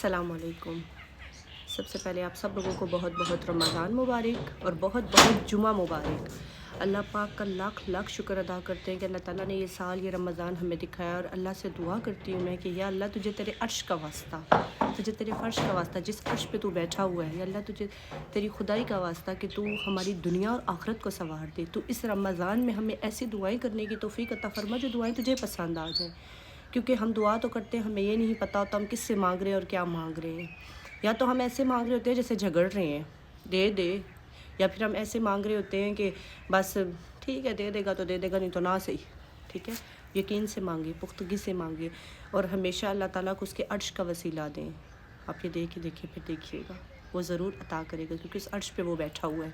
السلام علیکم۔ سب سے پہلے آپ سب لوگوں کو بہت بہت رمضان مبارک اور بہت بہت جمعہ مبارک۔ اللہ پاک کا لاکھ لاکھ شکر ادا کرتے ہیں کہ اللہ تعالیٰ نے یہ سال یہ رمضان ہمیں دکھایا، اور اللہ سے دعا کرتی ہوں میں کہ یا اللہ تجھے تیرے عرش کا واسطہ، تجھے تیرے فرش کا واسطہ، جس عرش پہ تو بیٹھا ہوا ہے، یا اللہ تجھے تیری خدائی کا واسطہ کہ تو ہماری دنیا اور آخرت کو سنوار دے۔ تو اس رمضان میں ہمیں ایسی دعائیں کرنے کی توفیق عطا فرما جو دعائیں تجھے پسند آ جائیں، کیونکہ ہم دعا تو کرتے ہیں، ہمیں یہ نہیں پتہ ہوتا ہم کس سے مانگ رہے ہیں اور کیا مانگ رہے ہیں۔ یا تو ہم ایسے مانگ رہے ہوتے ہیں جیسے جھگڑ رہے ہیں، دے دے، یا پھر ہم ایسے مانگ رہے ہوتے ہیں کہ بس ٹھیک ہے دے دے گا تو دے دے گا، نہیں تو نہ صحیح، ٹھیک ہے۔ یقین سے مانگے، پختگی سے مانگے، اور ہمیشہ اللہ تعالیٰ کو اس کے عرش کا وسیلہ دیں۔ آپ یہ دیکھیے پھر دیکھیے گا وہ ضرور عطا کرے گا، کیونکہ اس عرش پہ وہ بیٹھا ہوا ہے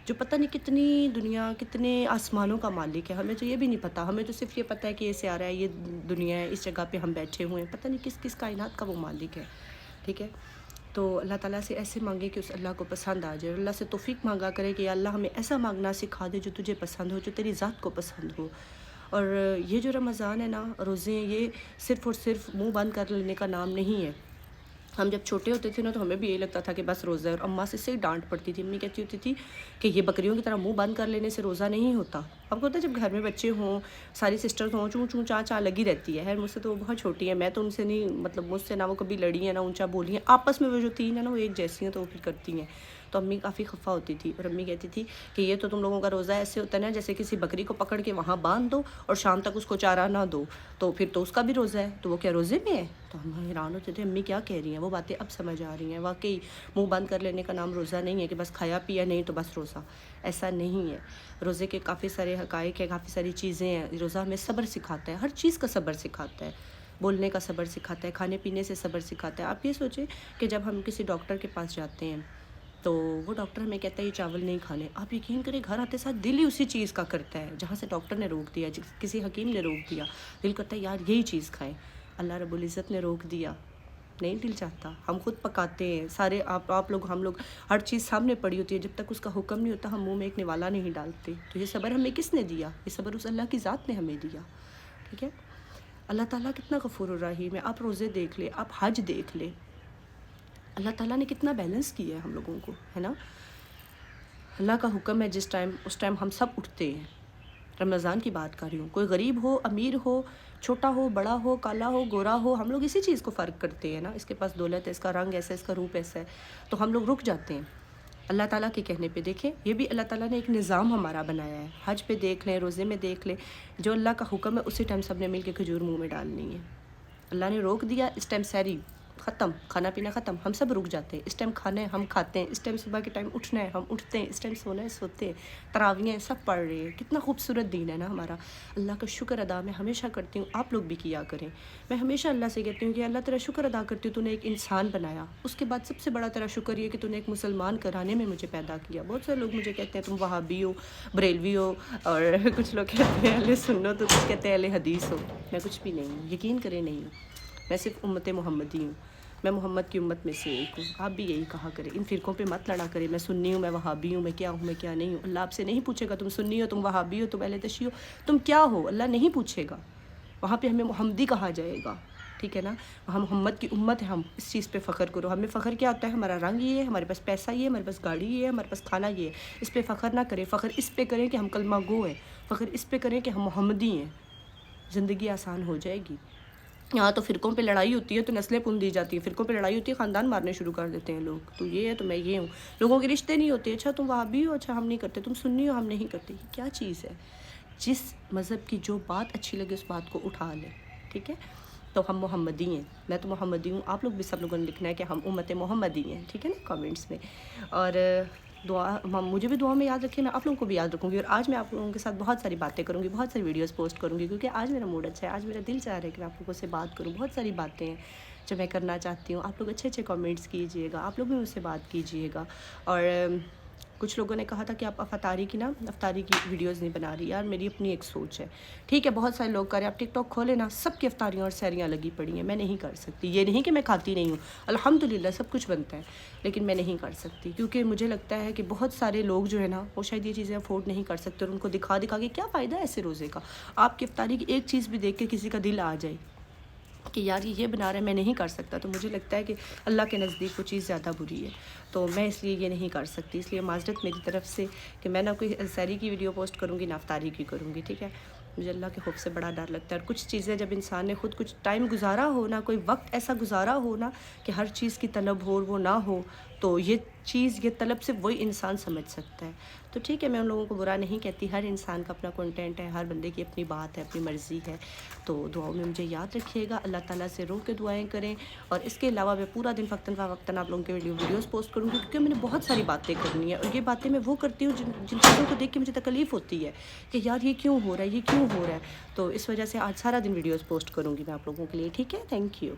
جو پتہ نہیں کتنی دنیا، کتنے آسمانوں کا مالک ہے۔ ہمیں تو یہ بھی نہیں پتہ، ہمیں تو صرف یہ پتہ ہے کہ یہ سیارہ ہے، یہ دنیا ہے، اس جگہ پہ ہم بیٹھے ہوئے ہیں، پتہ نہیں کس کس کائنات کا وہ مالک ہے، ٹھیک ہے۔ تو اللہ تعالیٰ سے ایسے مانگے کہ اس اللہ کو پسند آ جائے، اور اللہ سے توفیق مانگا کرے کہ یا اللہ ہمیں ایسا مانگنا سکھا دے جو تجھے پسند ہو، جو تیری ذات کو پسند ہو۔ اور یہ جو رمضان ہے نا، روزے، یہ صرف اور صرف منہ بند کر لینے کا نام نہیں ہے۔ ہم جب چھوٹے ہوتے تھے نا تو ہمیں بھی یہی لگتا تھا کہ بس روزہ ہے، اور اماں سے صحیح ڈانٹ پڑتی تھی۔ امی کہتی ہوتی تھی کہ یہ بکریوں کی طرح منہ بند کر لینے سے روزہ نہیں ہوتا۔ اب کو ہوتا ہے جب گھر میں بچے ہوں، ساری سسٹرز ہوں، چوں چوں چاں چاں لگی رہتی ہے۔ مجھ سے تو وہ بہت چھوٹی ہے، میں تو ان سے نہیں، مطلب مجھ سے نہ وہ کبھی لڑی ہیں نہ اونچا بولی ہیں، آپس میں وہ جو تین ہیں نا وہ ایک جیسی ہیں تو وہ پھر کرتی ہیں۔ تو امی کافی خفا ہوتی تھی، اور امی کہتی تھی کہ یہ تو تم لوگوں کا روزہ ایسے ہوتا ہے نا جیسے کسی بکری کو پکڑ کے وہاں باندھ دو اور شام تک اس کو چارہ نہ دو، تو پھر تو اس کا بھی روزہ ہے، تو وہ کیا روزے میں ہے؟ تو ہم حیران ہوتے تھے امی کیا کہہ رہی ہیں، وہ باتیں اب سمجھ آ رہی ہیں۔ واقعی منہ بند کر لینے کا نام روزہ نہیں ہے کہ بس کھایا پیا نہیں تو بس روزہ، ایسا نہیں ہے۔ روزے کے کافی سارے حقائق ہیں، کافی ساری چیزیں ہیں۔ روزہ ہمیں صبر سکھاتا ہے، ہر چیز کا صبر سکھاتا ہے، بولنے کا صبر سکھاتا ہے، کھانے پینے سے صبر سکھاتا ہے۔ آپ یہ سوچیں کہ جب ہم کسی ڈاکٹر کے پاس جاتے ہیں تو وہ ڈاکٹر ہمیں کہتا ہے یہ چاول نہیں کھانے، آپ یقین کریں گھر آتے ساتھ دل ہی اسی چیز کا کرتا ہے جہاں سے ڈاکٹر نے روک دیا، کسی حکیم نے روک دیا، دل کرتا ہے یار یہی چیز کھائیں۔ اللہ رب العزت نے روک دیا، نہیں دل چاہتا، ہم خود پکاتے ہیں سارے، آپ لوگ، ہم لوگ، ہر چیز سامنے پڑی ہوتی ہے، جب تک اس کا حکم نہیں ہوتا ہم منہ میں ایک نوالا نہیں ڈالتے۔ تو یہ صبر ہمیں کس نے دیا؟ یہ صبر اس اللہ کی ذات نے ہمیں دیا، ٹھیک ہے۔ اللہ تعالیٰ کتنا غفور الرحیم ہے۔ آپ روزے دیکھ لیں، آپ حج دیکھ لیں، اللہ تعالیٰ نے کتنا بیلنس کیا ہے ہم لوگوں کو، ہے نا۔ اللہ کا حکم ہے جس ٹائم، اس ٹائم ہم سب اٹھتے ہیں۔ رمضان کی بات کر رہی ہوں، کوئی غریب ہو، امیر ہو، چھوٹا ہو، بڑا ہو، کالا ہو، گورا ہو، ہم لوگ اسی چیز کو فرق کرتے ہیں نا، اس کے پاس دولت ہے، اس کا رنگ ایسا ہے، اس کا روپ ایسا ہے، تو ہم لوگ رک جاتے ہیں۔ اللہ تعالیٰ کے کہنے پہ دیکھیں، یہ بھی اللہ تعالیٰ نے ایک نظام ہمارا بنایا ہے۔ حج پہ دیکھ لیں، روزے میں دیکھ لیں، جو اللہ کا حکم ہے اسی ٹائم سب نے مل کے کھجور منہ میں ڈالنی ہے۔ اللہ نے روک دیا، اس ٹائم سحری ختم، کھانا پینا ختم، ہم سب رک جاتے ہیں۔ اس ٹائم کھانا ہے ہم کھاتے ہیں، اس ٹائم صبح کے ٹائم اٹھنا ہے ہم اٹھتے ہیں، اس ٹائم سونا ہے سوتے ہیں، تراویحیں سب پڑھ رہے ہیں۔ کتنا خوبصورت دین ہے نا ہمارا۔ اللہ کا شکر ادا میں ہمیشہ کرتی ہوں، آپ لوگ بھی کیا کریں۔ میں ہمیشہ اللہ سے کہتی ہوں کہ اللہ تیرا شکر ادا کرتی ہوں، تو نے ایک انسان بنایا، اس کے بعد سب سے بڑا تیرا شکر یہ کہ تو نے ایک مسلمان کرانے میں مجھے پیدا کیا۔ بہت سے لوگ مجھے کہتے ہیں تم وہابی ہو، بریلوی ہو، اور کچھ لوگ کہتے ہیں اہل سنت، تو کچھ کہتے ہیں اہل حدیث ہو۔ میں کچھ بھی نہیں ہوں، یقین کریں نہیں ہوں، میں صرف امت محمدی ہوں، میں محمد کی امت میں سے ایک ہوں۔ آپ بھی یہی کہا کریں، ان فرقوں پہ مت لڑا کریں، میں سنی ہوں، میں وہابی ہوں، میں کیا ہوں، میں کیا نہیں ہوں۔ اللہ آپ سے نہیں پوچھے گا تم سنی ہو، تم وہابی ہو، تم اہل تشیع ہو، تم کیا ہو، اللہ نہیں پوچھے گا۔ وہاں پہ ہمیں محمدی کہا جائے گا، ٹھیک ہے نا۔ وہاں محمد کی امت ہے، ہم اس چیز پہ فخر کرو۔ ہمیں فخر کیا ہوتا ہے؟ ہمارا رنگ یہ ہے، ہمارے پاس پیسہ یہ ہے، ہمارے پاس گاڑی یہ ہے، ہمارے پاس کھانا یہ ہے، اس پہ فخر نہ کریں۔ فخر اس پہ کریں کہ ہم کلمہ گو ہیں، فخر اس پہ کریں کہ ہم محمدی ہیں، زندگی آسان ہو جائے گی۔ یہاں تو فرقوں پہ لڑائی ہوتی ہے تو نسلیں پن دی جاتی ہیں، فرقوں پہ لڑائی ہوتی ہے خاندان مارنے شروع کر دیتے ہیں لوگ، تو یہ ہے تو میں یہ ہوں۔ لوگوں کے رشتے نہیں ہوتے، اچھا تم وہابی ہو، اچھا ہم نہیں کرتے، تم سنی ہو، ہم نہیں کرتے، یہ کیا چیز ہے؟ جس مذہب کی جو بات اچھی لگے اس بات کو اٹھا لیں، ٹھیک ہے۔ تو ہم محمدی ہیں، میں تو محمدی ہوں، آپ لوگ بھی سب لوگوں نے لکھنا ہے کہ ہم امت محمدی ہیں، ٹھیک ہے نا، کامنٹس میں۔ اور دعا، مجھے بھی دعا میں یاد رکھیں، میں آپ لوگوں کو بھی یاد رکھوں گی، اور آج میں آپ لوگوں کے ساتھ بہت ساری باتیں کروں گی، بہت ساری ویڈیوز پوسٹ کروں گی، کیونکہ آج میرا موڈ اچھا ہے، آج میرا دل چاہ رہا ہے کہ میں آپ لوگوں سے بات کروں۔ بہت ساری باتیں ہیں جو میں کرنا چاہتی ہوں، آپ لوگ اچھے اچھے کامنٹس کیجئے گا، آپ لوگ بھی مجھ سے بات کیجئے گا۔ اور کچھ لوگوں نے کہا تھا کہ آپ افطاری کی ویڈیوز نہیں بنا رہی، یار میری اپنی ایک سوچ ہے، ٹھیک ہے، بہت سارے لوگ کریں، آپ ٹک ٹاک کھولیں نا، سب کی افطاریاں اور سحریاں لگی پڑی ہیں، میں نہیں کر سکتی۔ یہ نہیں کہ میں کھاتی نہیں ہوں، الحمدللہ سب کچھ بنتا ہے، لیکن میں نہیں کر سکتی، کیونکہ مجھے لگتا ہے کہ بہت سارے لوگ جو ہے نا وہ شاید یہ چیزیں افورڈ نہیں کر سکتے، اور ان کو دکھا کے کیا فائدہ ہے ایسے روزے کا؟ آپ کی افطاری کی ایک چیز بھی دیکھ کے کسی کا دل آ جائے، کہ یار یہ بنا رہا ہے میں نہیں کر سکتا، تو مجھے لگتا ہے کہ اللہ کے نزدیک وہ چیز زیادہ بری ہے، تو میں اس لیے یہ نہیں کر سکتی، اس لیے معذرت میری طرف سے کہ میں نہ کوئی سحری کی ویڈیو پوسٹ کروں گی نہ افطاری کی کروں گی، ٹھیک ہے؟ مجھے اللہ کے خوف سے بڑا ڈر لگتا ہے، اور کچھ چیزیں جب انسان نے خود کچھ ٹائم گزارا ہو نا، کوئی وقت ایسا گزارا ہو نا کہ ہر چیز کی طلب ہو اور وہ نہ ہو، تو یہ چیز یہ طلب صرف وہی انسان سمجھ سکتا ہے۔ تو ٹھیک ہے، میں ان لوگوں کو برا نہیں کہتی، ہر انسان کا اپنا کنٹینٹ ہے، ہر بندے کی اپنی بات ہے، اپنی مرضی ہے، تو دعاؤں میں مجھے یاد رکھیے گا، اللہ تعالیٰ سے رو کے دعائیں کریں، اور اس کے علاوہ میں پورا دن وقتاً فوقتاً آپ لوگوں کے ویڈیوز پوسٹ کروں گی، کیونکہ میں نے بہت ساری باتیں کرنی ہے، اور یہ باتیں میں وہ کرتی ہوں جن چیزوں کو دیکھ کے مجھے تکلیف ہوتی ہے کہ یار یہ کیوں ہو رہا ہے، یہ کیوں ہو رہا ہے، تو اس وجہ سے آج سارا دن ویڈیوز پوسٹ کروں گی میں آپ لوگوں کے لیے، ٹھیک ہے؟ Thank you.